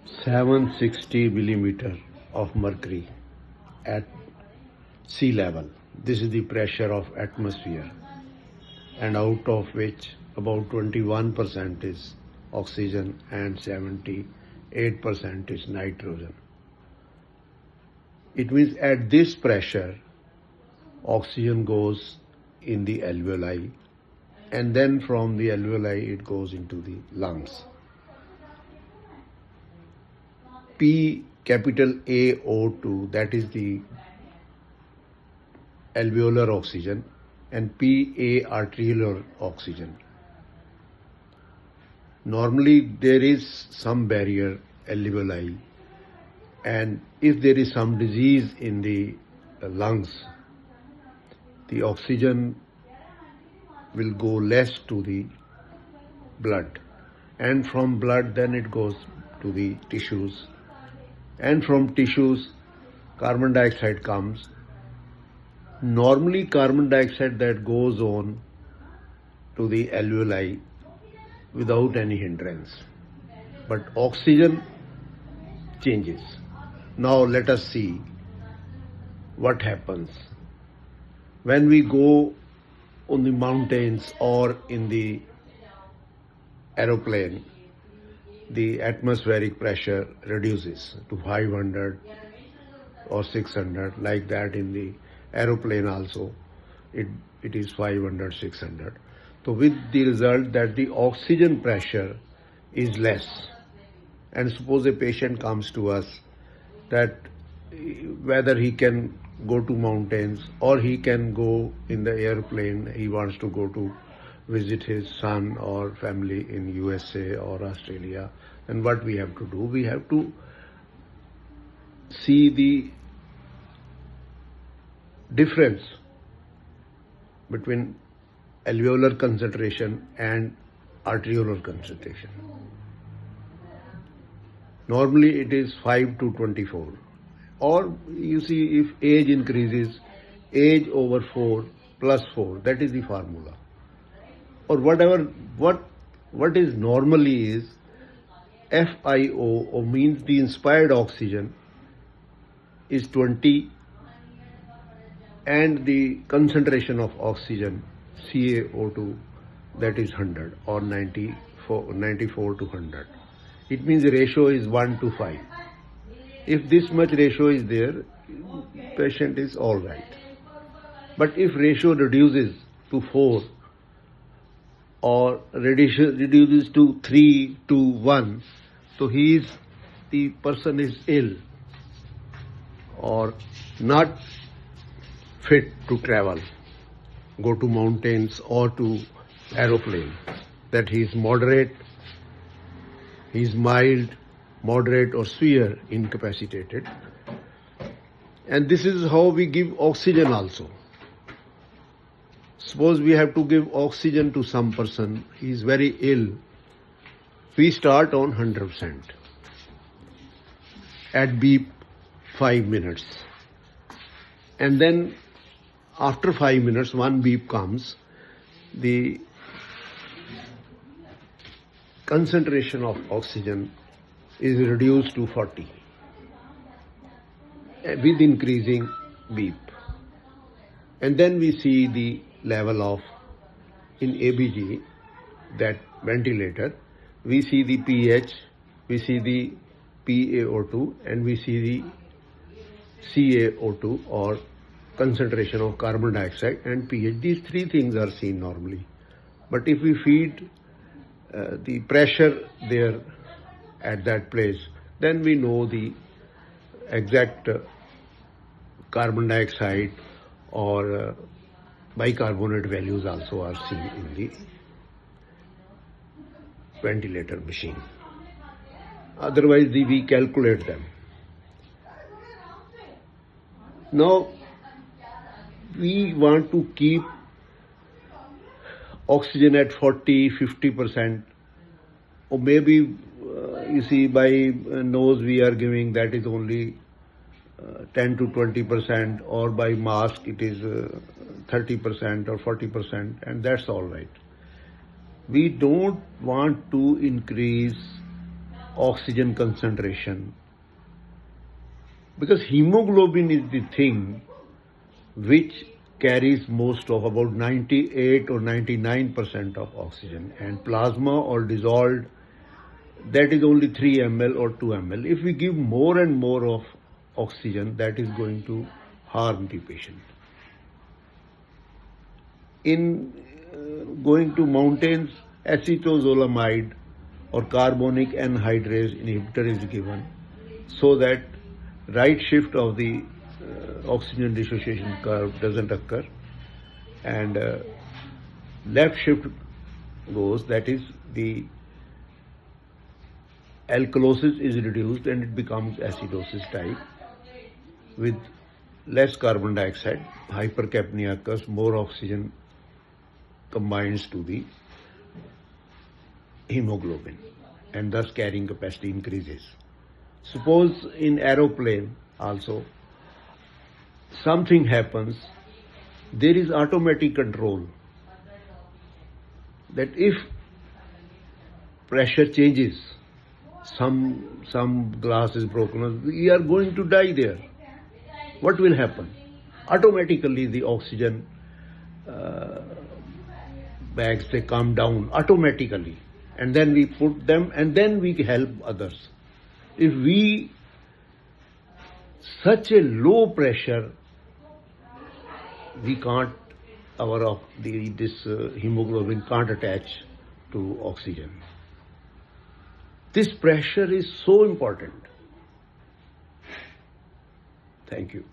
760 millimeter of mercury at sea level. This is the pressure of atmosphere, and out of which about 21% is oxygen and 78% is nitrogen. It means at this pressure, oxygen goes in the alveoli, and then from the alveoli it goes into the lungs. P capital AO2, that is the alveolar oxygen, and PA arteriolar oxygen. Normally there is some barrier alveoli, and if there is some disease in the lungs, the oxygen will go less to the blood, and from blood then it goes to the tissues, and from tissues carbon dioxide comes. Normally carbon dioxide that goes on to the alveoli without any hindrance, but oxygen changes. Now let us see what happens when we go on the mountains or in the aeroplane. The atmospheric pressure reduces to 500 or 600, like that in the aeroplane also it is 500, 600. So with the result that the oxygen pressure is less. And suppose a patient comes to us that whether he can go to mountains or he can go in the airplane, he wants to go to visit his son or family in USA or Australia, then what we have to do? We have to see the difference between alveolar concentration and arteriolar concentration. Normally it is 5 to 24. Or you see, if age increases, age over 4 plus 4, that is the formula. Or whatever, what is normally is FiO, or means the inspired oxygen, is 20, and the concentration of oxygen, CaO2, that is 100 or 94 to 100. It means the ratio is 1 to 5. If this much ratio is there, patient is all right. But if ratio reduces to 4 or reduces to 3 to 1, so the person is ill or not fit to travel, go to mountains or to aeroplane. That he is moderate, he is mild, moderate or severe incapacitated. And this is how we give oxygen also. Suppose we have to give oxygen to some person, he is very ill. We start on 100% at beep 5 minutes. And then after 5 minutes, one beep comes, the concentration of oxygen is reduced to 40 with increasing beep. And then we see the level of, in ABG, that ventilator, we see the pH, we see the PaO2, and we see the CaO2, or concentration of carbon dioxide, and pH. These three things are seen normally. But if we feed the pressure there at that place, then we know the exact carbon dioxide or bicarbonate values also are seen in the ventilator machine. Otherwise, we calculate them. Now, we want to keep oxygen at 40, 50%, or maybe you see by nose we are giving, that is only 10 to 20%, or by mask it is 30% or 40%, and that's all right. We don't want to increase oxygen concentration, because hemoglobin is the thing which carries most of about 98 or 99% of oxygen, and plasma or dissolved, that is only 3 ml or 2 ml. If we give more and more of oxygen, that is going to harm the patient. In going to mountains, acetozolamide or carbonic anhydrase inhibitor is given so that right shift of the oxygen dissociation curve doesn't occur, and left shift goes, that is the alkalosis is reduced and it becomes acidosis type with less carbon dioxide, hypercapnia occurs, more oxygen combines to the hemoglobin and thus carrying capacity increases. Suppose in aeroplane also something happens, there is automatic control that if pressure changes, some glass is broken, we are going to die there. What will happen? Automatically the oxygen bags, they come down automatically, and then we put them and then we help others. If we, such a low pressure, we can't, this hemoglobin can't attach to oxygen. This pressure is so important. Thank you.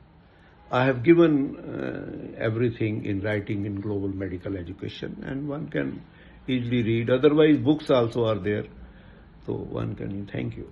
I have given everything in writing in Global Medical Education, and one can easily read. Otherwise, books also are there, so one can. Thank you.